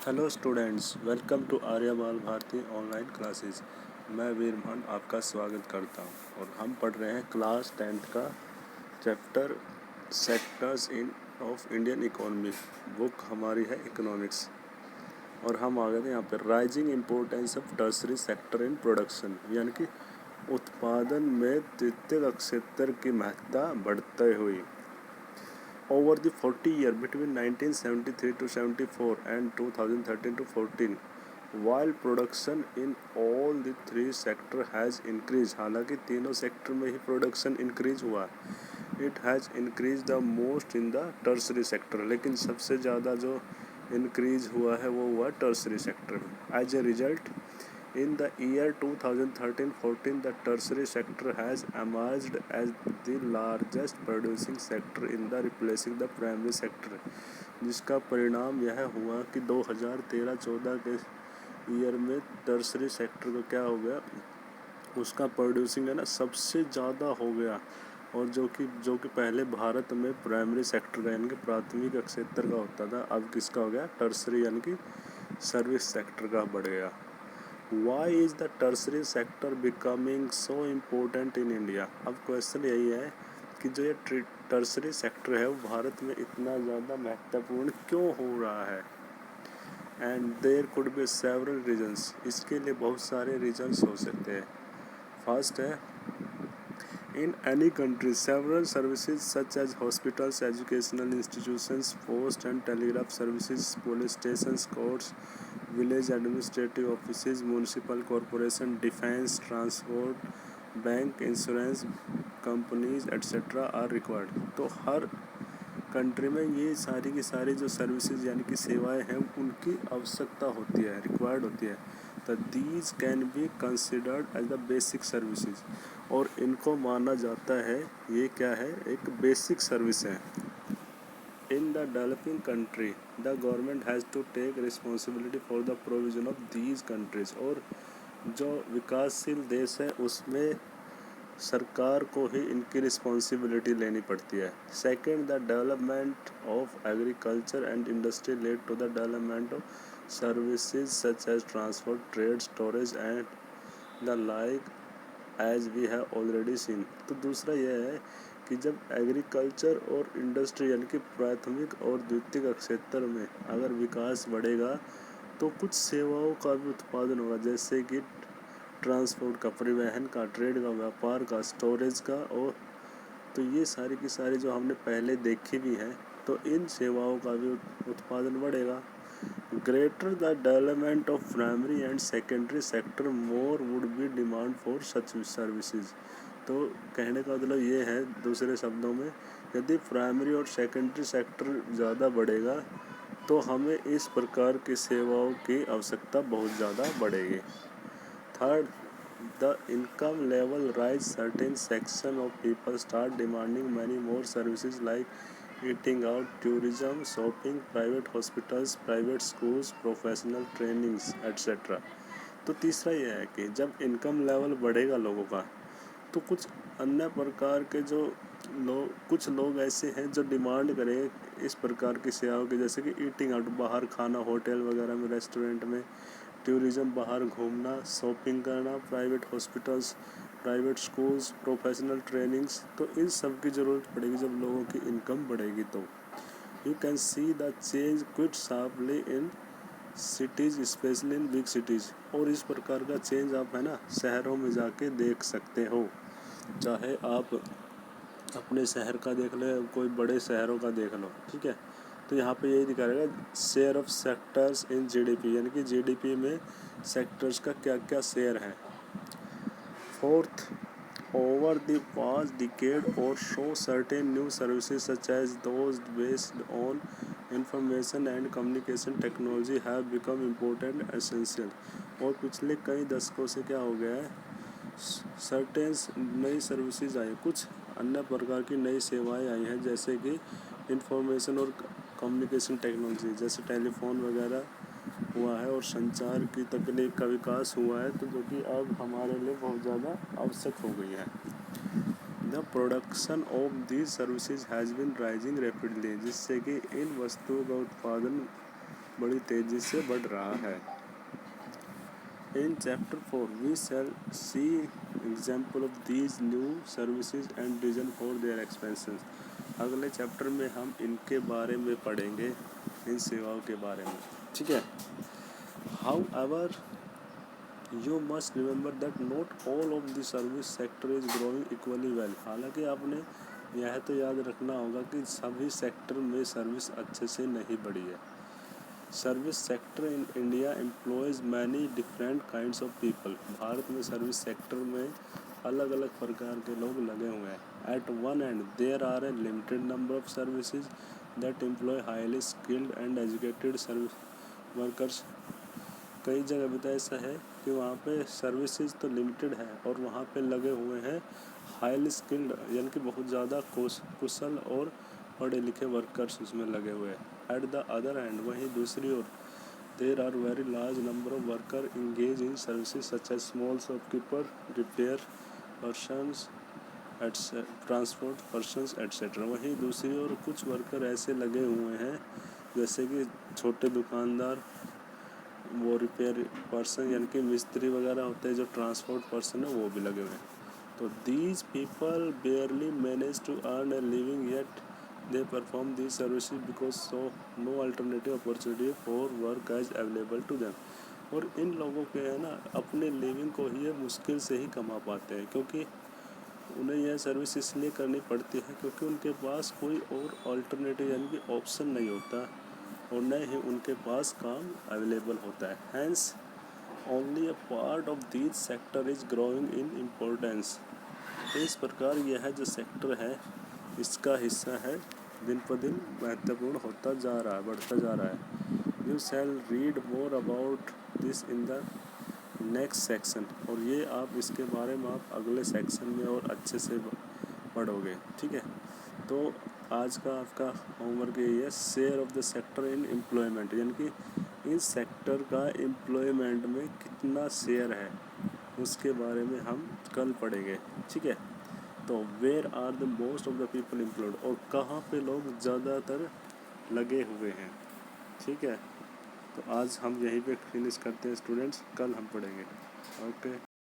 Hello students, welcome to Aryamal Bharti online classes. मैं वीरमान आपका स्वागत करता हूं और हम पढ़ रहे हैं क्लास 10th का chapter sectors in of Indian economy. Book हमारी है इकोनॉमिक्स और हम आ गए थे यहाँ पर rising importance of tertiary sector in production, यानी कि उत्पादन में द्वितीयक क्षेत्र की महत्ता बढ़ते हुई। Over the 40 years between 1973 to 74 and 2013 to 14, while production in all the three sector has increased, हालांकि तीनों सेक्टर में ही प्रोडक्शन इंक्रीज हुआ, it has increase the most in the tertiary sector, लेकिन सबसे ज़्यादा जो इंक्रीज हुआ है वो हुआ टर्सरी सेक्टर में। As a result, in the year 2013-14, the tertiary sector has emerged as the largest producing sector in the replacing the primary sector, जिसका परिणाम यह हुआ कि 2013-14 के ईयर में टर्सरी सेक्टर को क्या हो गया, उसका प्रोड्यूसिंग है ना सबसे ज़्यादा हो गया। और जो कि पहले भारत में प्राइमरी सेक्टर का यानी कि प्राथमिक क्षेत्र का होता था, अब किसका हो गया, टर्सरी यानी कि सर्विस सेक्टर का बढ़ गया। Why is the tertiary sector becoming so important in India? अब क्वेश्चन यही है कि जो ये टर्सरी सेक्टर है वो भारत में इतना ज़्यादा महत्वपूर्ण क्यों हो रहा है। And there could be several reasons, इसके लिए बहुत सारे रीजन्स हो सकते हैं। फर्स्ट है, in any country several services such as hospitals, educational institutions, post and telegraph services, police stations, courts, village administrative offices, municipal corporation, defense, transport, bank, insurance companies etcetera are required. तो हर country में ये सारी की सारी जो services यानी कि सेवाएं हैं उनकी आवश्यकता होती है, रिक्वायर्ड होती है। तो these can be considered as the basic services, और इनको माना जाता है ये क्या है, एक बेसिक सर्विस है। In the developing country the government has to take responsibility for the provision of these countries, और जो विकासशील देश है उसमें सरकार को ही इनकी रिस्पॉन्सिबिलिटी लेनी पड़ती है। Second, the development of agriculture and industry led to the development of services such as transport, trade, storage and the like as we have already seen. तो दूसरा यह है कि जब एग्रीकल्चर और इंडस्ट्री यानी कि प्राथमिक और द्वितीयक क्षेत्र में अगर विकास बढ़ेगा तो कुछ सेवाओं का भी उत्पादन होगा, जैसे कि ट्रांसपोर्ट का, परिवहन का, ट्रेड का, व्यापार का, स्टोरेज का। और तो ये सारी की सारी जो हमने पहले देखी भी हैं, तो इन सेवाओं का भी उत्पादन बढ़ेगा। Greater the development of primary and secondary sector more would be demand for such services. तो कहने का मतलब ये है दूसरे शब्दों में, यदि प्राइमरी और सेकेंडरी सेक्टर ज़्यादा बढ़ेगा तो हमें इस प्रकार की सेवाओं की आवश्यकता बहुत ज़्यादा बढ़ेगी। Third, the income level rise. Certain section of people start demanding many more services like eating out, tourism, shopping, private hospitals, private schools, professional trainings, etc. तो तीसरा यह है कि जब इनकम लेवल बढ़ेगा लोगों का तो कुछ अन्य प्रकार के कुछ लोग ऐसे हैं जो डिमांड करें इस प्रकार की सेवाओं की, जैसे कि ईटिंग आउट, बाहर खाना, होटल वगैरह में, रेस्टोरेंट में, टूरिज़्म, बाहर घूमना, शॉपिंग करना, private hospitals, private schools, professional trainings. तो इन सब की ज़रूरत पड़ेगी जब लोगों की इनकम बढ़ेगी। तो you can see the change quit sharply in cities, specially in big cities. और इस प्रकार का चेंज आप है ना शहरों में जाके देख सकते हो, चाहे आप अपने शहर का देख लो, कोई बड़े शहरों का देख लो, ठीक है। तो यहाँ पे यही दिखा रहेगा share of sectors in GDP, यानी कि जीडीपी में सेक्टर्स का क्या क्या शेयर है। Fourth, over the past decade और so certain new services such as those based on information and communication technology have become important essential. और पिछले कई दशकों से क्या हो गया है, सर्टेन नई सर्विसेज आई, कुछ अन्य प्रकार की नई सेवाएं आई हैं, जैसे कि इंफॉर्मेशन और कम्युनिकेशन टेक्नोलॉजी, जैसे टेलीफोन वगैरह हुआ है और संचार की तकनीक का विकास हुआ है, तो जो कि अब हमारे लिए बहुत ज़्यादा आवश्यक हो गई है। The production of these services has been rising rapidly, जिससे कि इन वस्तुओं का उत्पादन बड़ी तेज़ी से बढ़ रहा है। In Chapter 4, we shall see example of these new services and reason for their expansion. अगले चैप्टर में हम इनके बारे में पढ़ेंगे, इन सेवाओं के बारे में, ठीक है। However, you must remember that not all of the service sector is growing equally well. हालांकि आपने यह तो याद रखना होगा कि सभी सेक्टर में सर्विस अच्छे से नहीं बढ़ी है। Service sector in India employees many different kinds of people. Bharat में सर्विस सेक्टर में अलग अलग प्रकार के लोग लगे हुए हैं। At one end there are a limited number of services that employ highly skilled and educated service workers. कई जगह भी तो ऐसा है कि वहाँ पे सर्विसेज तो लिमिटेड है और वहाँ पे लगे हुए हैं हाईली स्किल्ड यानी कि बहुत ज़्यादा कुशल और पढ़े लिखे वर्कर्स उसमें लगे हुए हैं। एट द अदर हैंड, वहीं दूसरी ओर, there are very large number of worker engage in services such as small shopkeeper, repair persons, transport persons etcetera. वहीं दूसरी ओर कुछ वर्कर ऐसे लगे हुए हैं जैसे कि छोटे दुकानदार, वो रिपेयर पर्सन यानी कि मिस्त्री वगैरह होते हैं, जो ट्रांसपोर्ट पर्सन है वो भी लगे हुए हैं। तो these people barely manage to earn a living yet they perform these services because so no alternative opportunity for work as available to them. और इन लोगों के है ना अपने लिविंग को ही ये मुश्किल से ही कमा पाते हैं, क्योंकि उन्हें यह सर्विस इसलिए करनी पड़ती है क्योंकि उनके पास कोई और अल्टरनेटिव यानी कि ऑप्शन नहीं होता और न ही उनके पास काम अवेलेबल होता है। Hence only a part of this sector is growing in importance. इस प्रकार यह जो सेक्टर है इसका हिस्सा है दिन पर दिन महत्वपूर्ण होता जा रहा है, बढ़ता जा रहा है। You shall read more about this in the next section. और ये आप इसके बारे में आप अगले सेक्शन में और अच्छे से पढ़ोगे, ठीक है। तो आज का आपका होमवर्क यही है, share of the sector in employment, यानी कि इस सेक्टर का एम्प्लॉयमेंट में कितना शेयर है उसके बारे में हम कल पढ़ेंगे, ठीक है। तो where are the most of the people employed, और कहाँ पे लोग ज़्यादातर लगे हुए हैं, ठीक है। तो आज हम यहीं पे फिनिश करते हैं स्टूडेंट्स, कल हम पढ़ेंगे। ओके।